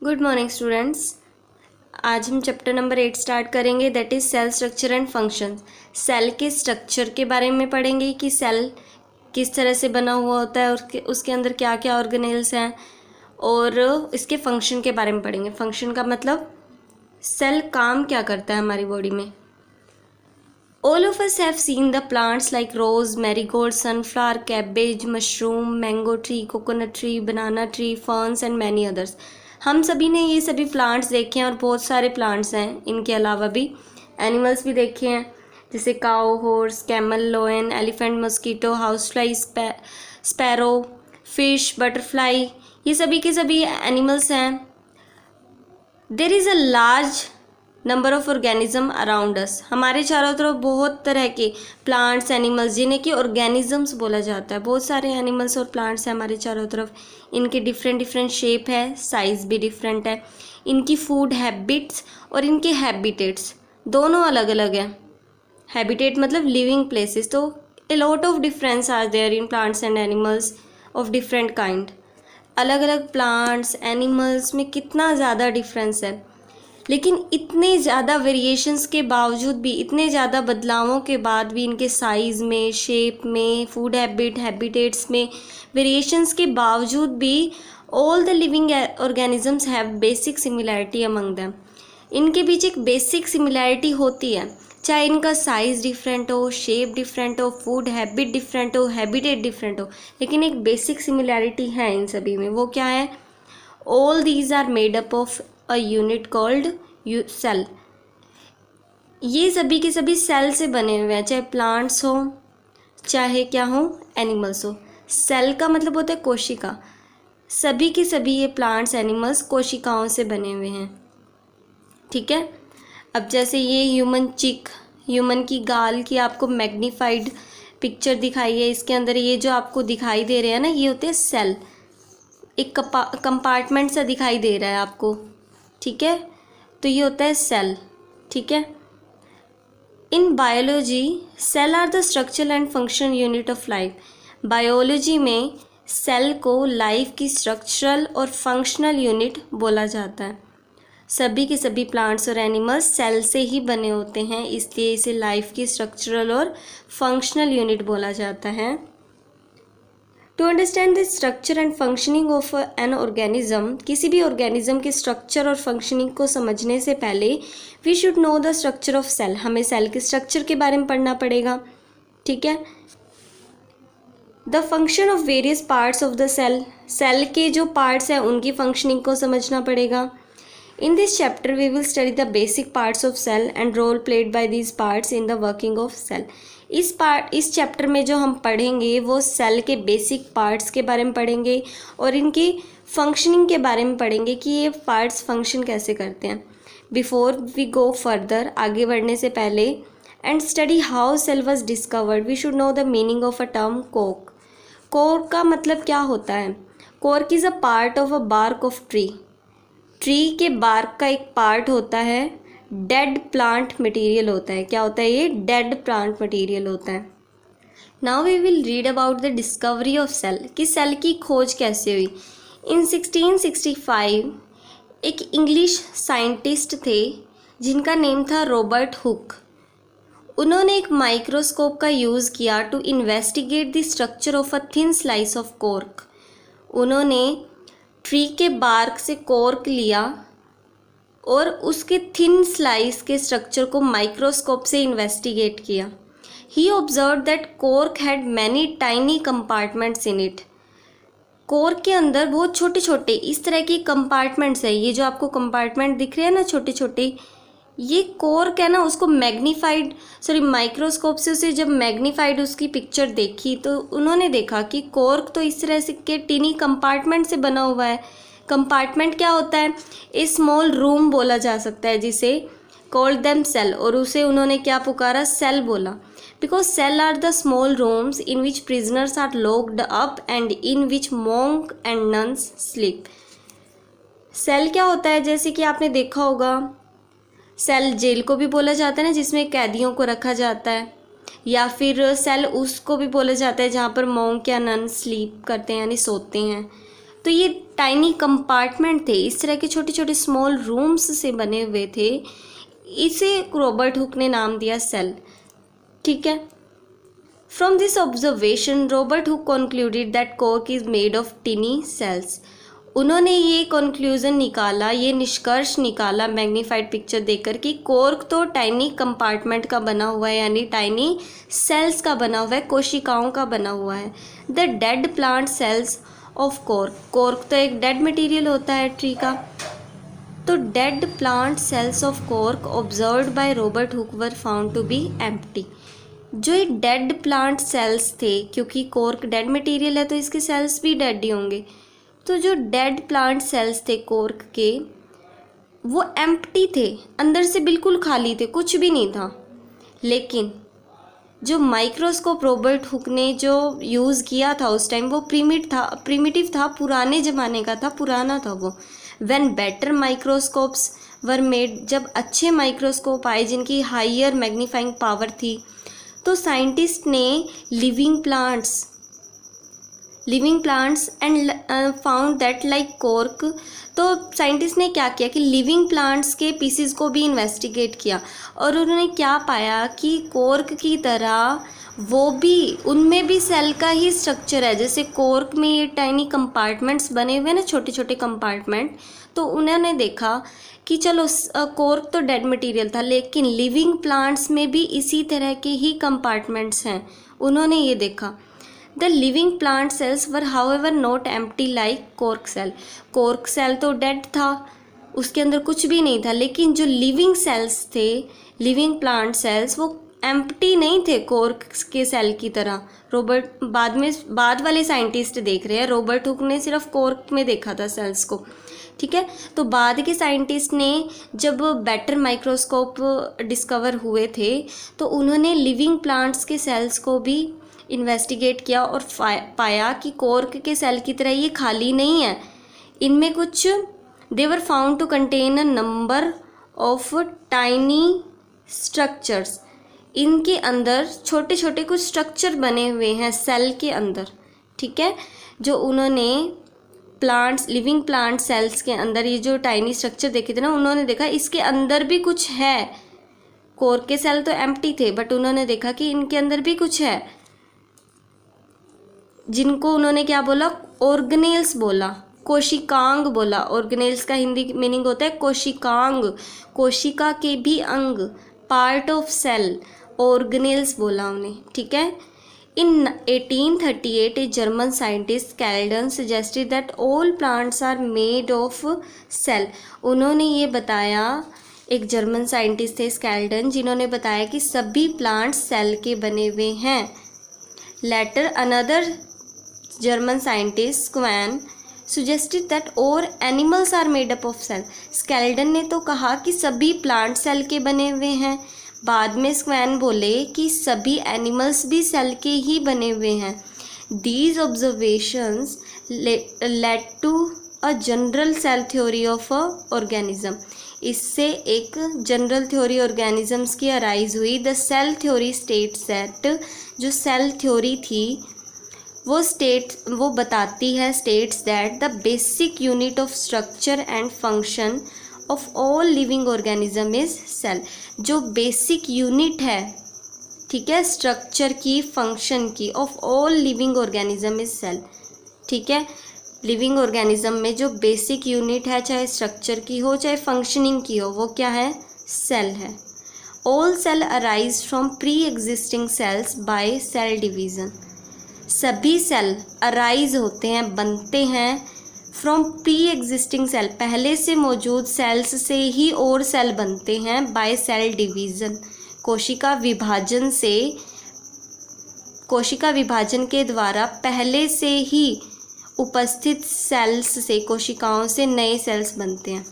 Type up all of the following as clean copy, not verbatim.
Good morning students. आज हम chapter number 8 start करेंगे, that is cell structure and function. Cell के structure के बारे में पढ़ेंगे कि सेल किस तरह से बना हुआ होता है और उसके अंदर क्या क्या ऑर्गेनेल्स हैं, और इसके फंक्शन के बारे में पढ़ेंगे। फंक्शन का मतलब सेल काम क्या करता है हमारी बॉडी में। All of us have seen the plants like rose, marigold, sunflower, cabbage, mushroom, mango tree, coconut tree, banana tree, ferns and many others. हम सभी ने ये सभी प्लांट्स देखे हैं और बहुत सारे प्लांट्स हैं। इनके अलावा भी एनिमल्स भी देखे हैं, जैसे cow, horse, camel, lion, elephant, mosquito, house fly, sparrow, fish, butterfly, ये सभी के सभी एनिमल्स हैं। There is a large number of organism around us. हमारे चारों तरफ बहुत तरह के प्लांट्स, एनिमल्स, जिन्हें कि ऑर्गेनिजम्स बोला जाता है। बहुत सारे एनिमल्स और प्लांट्स हैं हमारे चारों तरफ। इनके डिफरेंट डिफरेंट शेप है, साइज़ भी डिफरेंट है। इनकी फूड हैबिट्स और इनके हैबिटेट्स दोनों अलग अलग हैं। हैबिटेट मतलब लिविंग प्लेसेस। तो a lot of difference are there in plants and animals of different kind. अलग अलग प्लांट्स, एनिमल्स में कितना ज़्यादा डिफरेंस है, लेकिन इतने ज़्यादा वेरिएशंस के बावजूद भी, इतने ज़्यादा बदलावों के बाद भी, इनके साइज़ में, शेप में, फूड हैबिटेट्स में वेरिएशंस के बावजूद भी all the living organisms have basic similarity among them. इनके बीच एक बेसिक सिमिलैरिटी होती है, चाहे इनका साइज़ डिफरेंट हो, शेप डिफरेंट हो, फूड हैबिट डिफरेंट हो, हैबिटेट डिफरेंट हो, लेकिन एक बेसिक सिमिलैरिटी है इन सभी में। वो क्या है? All these are made up of a unit called cell. ये सभी के सभी सेल से बने हुए हैं, चाहे प्लांट्स हो, चाहे क्या हो, एनिमल्स हो। सेल का मतलब होता है कोशिका। सभी के सभी ये प्लांट्स, एनिमल्स कोशिकाओं से बने हुए हैं। ठीक है। अब जैसे ये ह्यूमन चिक, ह्यूमन की गाल की आपको मैग्नीफाइड पिक्चर दिखाई है। इसके अंदर ये जो आपको दिखाई दे रहे हैं ना, ये होते हैं सेल। एक कंपार्टमेंट सा दिखाई दे रहा है आपको, ठीक है, तो ये होता है सेल। ठीक है। In biology cell are the structural and function unit of life. Biology में सेल को लाइफ की स्ट्रक्चरल और फंक्शनल यूनिट बोला जाता है। सभी के सभी प्लांट्स और एनिमल्स सेल से ही बने होते हैं, इसलिए इसे लाइफ की स्ट्रक्चरल और फंक्शनल यूनिट बोला जाता है। To understand the structure and functioning of an organism, किसी भी ऑर्गेनिज्म के स्ट्रक्चर और फंक्शनिंग को समझने से पहले we should know the structure of cell. हमें सेल के स्ट्रक्चर के बारे में पढ़ना पड़ेगा। ठीक है। The function of various parts of the cell, cell के जो पार्ट्स हैं उनकी फंक्शनिंग को समझना पड़ेगा। In this chapter we will study the basic parts of cell and role played by these parts in the working of cell. इस chapter में जो हम पढ़ेंगे वो सेल के बेसिक पार्ट्स के बारे में पढ़ेंगे और इनकी फंक्शनिंग के बारे में पढ़ेंगे कि ये पार्ट्स फंक्शन कैसे करते हैं। बिफोर वी गो फर्दर, आगे बढ़ने से पहले, and study how cell was discovered, we should know the meaning of a term cork. Cork का मतलब क्या होता है? Cork is a part of a bark of tree. Tree के बार्क का एक पार्ट होता है, डेड प्लांट मटेरियल होता है। क्या होता है ये? डेड प्लांट मटेरियल होता है। Now we will read about the discovery of cell, कि सेल की खोज कैसे हुई। इन 1665 एक इंग्लिश साइंटिस्ट थे जिनका नेम था रॉबर्ट हुक। उन्होंने एक माइक्रोस्कोप का यूज़ किया to investigate the structure of a thin slice of cork. उन्होंने ट्री के बार्क से कोर्क लिया और उसके थिन स्लाइस के स्ट्रक्चर को माइक्रोस्कोप से इन्वेस्टिगेट किया। He observe that cork had many tiny compartments in it. Cork के अंदर बहुत छोटे छोटे इस तरह के कंपार्टमेंट्स है। ये जो आपको कंपार्टमेंट दिख रहे हैं ना, छोटे छोटे, ये कोर्क है ना, उसको माइक्रोस्कोप से उसे जब मैग्नीफाइड उसकी पिक्चर देखी तो उन्होंने देखा कि कोर्क तो इस तरह से के टिनी कंपार्टमेंट से बना हुआ है। कंपार्टमेंट क्या होता है? ए स्मॉल रूम बोला जा सकता है, जिसे कॉल्ड देम सेल, और उसे उन्होंने क्या पुकारा? सेल बोला। Because cell are the small rooms in which prisoners are locked up and in which monk and nuns sleep. Cell क्या होता है? जैसे कि आपने देखा होगा, सेल जेल को भी बोला जाता है ना, जिसमें कैदियों को रखा जाता है, या फिर सेल उसको भी बोला जाता है जहाँ पर मॉन्क या नन स्लीप करते हैं, यानी सोते हैं। तो ये टाइनी कंपार्टमेंट थे, इस तरह के छोटे छोटे स्मॉल रूम्स से बने हुए थे। इसे रॉबर्ट हुक ने नाम दिया सेल। ठीक है। From this observation Robert Hooke concluded that cork is made of tiny cells. उन्होंने ये कंक्लूजन निकाला, ये निष्कर्ष निकाला मैग्नीफाइड पिक्चर देखकर कि कॉर्क तो टाइनी कंपार्टमेंट का बना हुआ है, यानी टाइनी सेल्स का बना हुआ है, कोशिकाओं का बना हुआ है। The dead plant cells of cork, cork तो एक डेड मटेरियल होता है ट्री का, तो dead plant cells of cork observed by Robert Hooke were found to be empty. जो ये डेड प्लांट सेल्स थे, क्योंकि कॉर्क डेड मटेरियल है तो इसके सेल्स भी डेड ही होंगे, तो जो डेड प्लांट सेल्स थे कॉर्क के वो एम्प्टी थे, अंदर से बिल्कुल खाली थे, कुछ भी नहीं था। लेकिन जो माइक्रोस्कोप रॉबर्ट हुक ने जो यूज़ किया था उस टाइम वो प्रीमिटिव था, पुराने ज़माने का था, पुराना था वो। When better microscopes were made, जब अच्छे माइक्रोस्कोप आए जिनकी हायर मैग्नीफाइंग पावर थी, तो साइंटिस्ट ने living plants and found that like cork, तो साइंटिस्ट ने क्या किया कि लिविंग प्लांट्स के पीसेस को भी इन्वेस्टिगेट किया और उन्होंने क्या पाया कि कॉर्क की तरह वो भी, उनमें भी सेल का ही स्ट्रक्चर है। जैसे कॉर्क में ये टाइनी कंपार्टमेंट्स बने हुए ना, छोटे छोटे कंपार्टमेंट, तो उन्होंने देखा कि चलो कॉर्क तो डेड मटेरियल था लेकिन लिविंग प्लांट्स में भी इसी तरह के ही कंपार्टमेंट्स हैं, उन्होंने ये देखा। The living plant cells were however not empty like cork cell. Cork cell तो डेड था, उसके अंदर कुछ भी नहीं था, लेकिन जो लिविंग सेल्स थे, लिविंग प्लांट सेल्स, वो एम्प्टी नहीं थे कॉर्क के सेल की तरह। बाद वाले साइंटिस्ट देख रहे हैं, रॉबर्ट हुक ने सिर्फ कॉर्क में देखा था सेल्स को। ठीक है। तो बाद के साइंटिस्ट ने जब बेटर माइक्रोस्कोप डिस्कवर हुए थे तो उन्होंने लिविंग प्लांट्स के सेल्स को भी इन्वेस्टिगेट किया और पाया कि कॉर्क के सेल की तरह ये खाली नहीं है, इनमें कुछ they were found to contain a number of tiny structures. इनके अंदर छोटे छोटे कुछ स्ट्रक्चर बने हुए हैं सेल के अंदर। ठीक है। जो उन्होंने लिविंग प्लांट सेल्स के अंदर ये जो टाइनी स्ट्रक्चर देखे थे ना, उन्होंने देखा इसके अंदर भी कुछ है। कॉर्क के सेल तो एम्प्टी थे बट उन्होंने देखा कि इनके अंदर भी कुछ है, जिनको उन्होंने क्या बोला, ऑर्गेनेल्स बोला, कोशिकांग बोला। ऑर्गेनेल्स का हिंदी मीनिंग होता है कोशिकांग, कोशिका के भी अंग, पार्ट ऑफ सेल, ऑर्गेनेल्स बोला उन्हें। ठीक है। In 1838 a German scientist Schleiden suggested that all plants are made of cell. उन्होंने ये बताया, एक जर्मन साइंटिस्ट थे स्कैल्डन, जिन्होंने बताया कि सभी प्लांट्स सेल के बने हुए हैं। Later another German scientist Swan suggested that all animals are made up of cell। स्केल्डन ने तो कहा कि सभी प्लांट सेल के बने हुए हैं, बाद में स्क्वैन बोले कि सभी एनिमल्स भी सेल के ही बने हुए हैं। These observations led to a general cell theory of a organism। इससे एक जनरल थ्योरी ऑर्गेनिजम्स की अराइज हुई। The cell theory states that, जो सेल थ्योरी थी वो बताती है, states that the basic unit of structure and function of all living organism is cell. जो बेसिक यूनिट है, ठीक है, स्ट्रक्चर की, फंक्शन की, of all living organism is cell. ठीक है। लिविंग ऑर्गेनिज्म में जो बेसिक यूनिट है, चाहे स्ट्रक्चर की हो चाहे फंक्शनिंग की हो, वो क्या है, सेल है। All cell arise from pre existing cells by cell division. सभी सेल अराइज होते हैं, बनते हैं फ्रॉम प्री एग्जिस्टिंग सेल, पहले से मौजूद सेल्स से ही और सेल बनते हैं, बाय सेल डिवीज़न, कोशिका विभाजन से, कोशिका विभाजन के द्वारा पहले से ही उपस्थित सेल्स से, कोशिकाओं से नए सेल्स बनते हैं।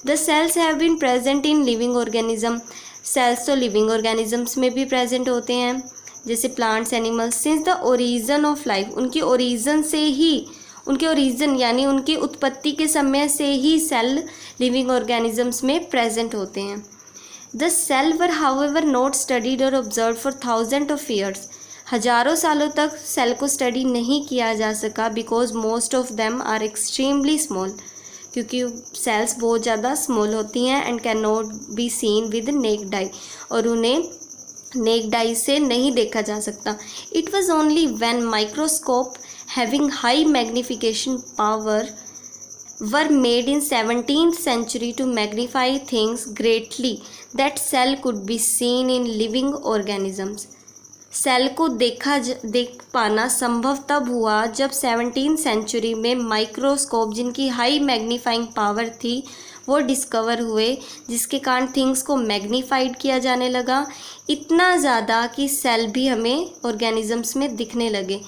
The cells have been present in living organism. Cells तो लिविंग ऑर्गेनिजम्स में भी प्रेजेंट होते हैं, जैसे plants, animals, since the origin of life. उनकी ओरिजिन से ही, उनके ओरिजिन यानी उनकी उत्पत्ति के समय से ही सेल लिविंग ऑर्गेनिजम्स में प्रेजेंट होते हैं। The cell were however not studied और observe for thousand of years. हजारों सालों तक सेल को स्टडी नहीं किया जा सका because most of them are extremely small, क्योंकि सेल्स बहुत ज़्यादा स्मॉल होती हैं and can not be seen with naked eye, और उन्हें नेक्ड आई से नहीं देखा जा सकता। It was only when microscope having high magnification power were made in 17th century to magnify things greatly that cell could be seen in living organisms। Cell को देख पाना संभव तब हुआ जब 17th सेंचुरी में माइक्रोस्कोप जिनकी हाई मैग्नीफाइंग पावर थी वो डिस्कवर हुए, जिसके कारण थिंग्स को मैग्नीफाइड किया जाने लगा, इतना ज़्यादा कि सेल भी हमें ऑर्गेनिजम्स में दिखने लगे।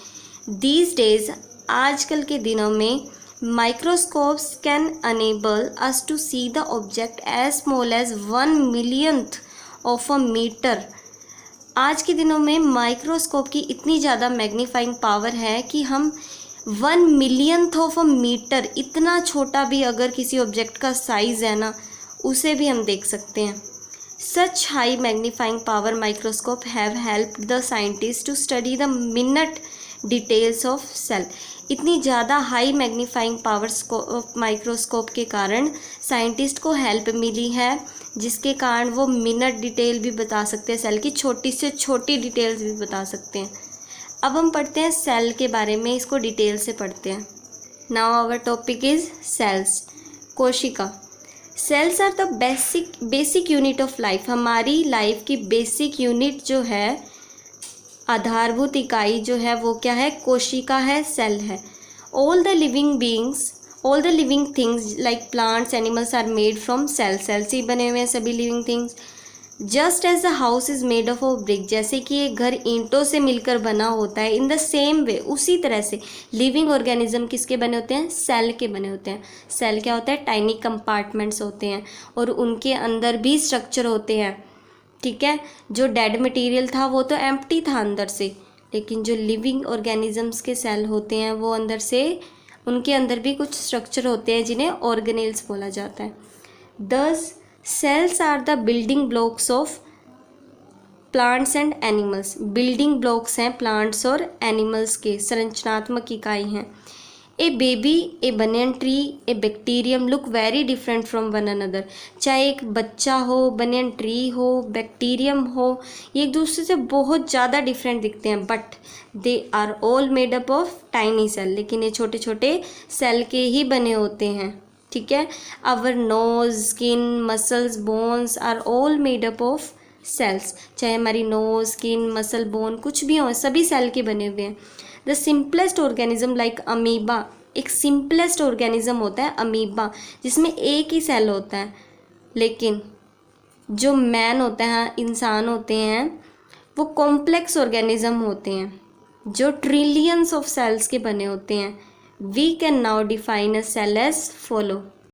दीज डेज, आजकल के दिनों में, microscopes can enable us to see the object as small as 1 millionth of a meter। आज के दिनों में माइक्रोस्कोप की इतनी ज़्यादा मैग्नीफाइंग पावर है कि हम 1 मिलियंथ ऑफ अ मीटर, इतना छोटा भी अगर किसी ऑब्जेक्ट का साइज़ है ना, उसे भी हम देख सकते हैं। Such high magnifying power microscope have helped the scientist to study the minute details of cell. इतनी ज़्यादा हाई मैग्नीफाइंग पावर माइक्रोस्कोप के कारण साइंटिस्ट को हेल्प मिली है, जिसके कारण वो मिनट डिटेल भी बता सकते हैं, सेल की छोटी से छोटी डिटेल्स भी बता सकते हैं। अब हम पढ़ते हैं सेल के बारे में, इसको डिटेल से पढ़ते हैं। Now our topic is cells. कोशिका। Cells are the basic unit of life. हमारी लाइफ की बेसिक यूनिट जो है, आधारभूत इकाई जो है, वो क्या है? कोशिका है, सेल है। All the living things like plants, animals are made from cell. Cell से ही बने हुए हैं सभी living things. Just as the house is made of brick, जैसे कि एक घर ईंटों से मिलकर बना होता है, इन द सेम वे, उसी तरह से लिविंग ऑर्गेनिज्म किसके बने होते हैं? सेल के बने होते हैं। सेल क्या होता है? टाइनी कंपार्टमेंट्स होते हैं और उनके अंदर भी स्ट्रक्चर होते हैं। ठीक है, जो डेड मटेरियल था वो तो एम्प्टी था अंदर से, लेकिन जो लिविंग ऑर्गेनिजम्स के सेल होते हैं वो अंदर से, उनके अंदर भी कुछ स्ट्रक्चर होते हैं जिन्हें ऑर्गेनेल्स बोला जाता है। These cells are the building blocks of plants and animals. Building blocks हैं प्लांट्स और एनिमल्स के, संरचनात्मक इकाई हैं। A baby, a banyan tree, a bacterium look very different from one another. चाहे एक बच्चा हो, बनियन ट्री हो, बैक्टीरियम हो, ये एक दूसरे से बहुत ज़्यादा डिफरेंट दिखते हैं, but they are all made up of tiny cell. लेकिन ये छोटे छोटे सेल के ही बने होते हैं। ठीक है, our nose, skin, muscles, bones are all made up of cells. चाहे हमारी नोज, स्किन, मसल, बोन कुछ भी हो, सभी सेल के बने हुए हैं। The simplest organism like amoeba, एक सिंपलेस्ट ऑर्गेनिज्म होता है अमीबा, जिसमें एक ही सेल होता है। लेकिन जो मैन होते हैं, इंसान होते हैं, वो कॉम्प्लेक्स ऑर्गेनिज्म होते हैं जो ट्रिलियंस ऑफ सेल्स के बने होते हैं। We can now define a cell as follow.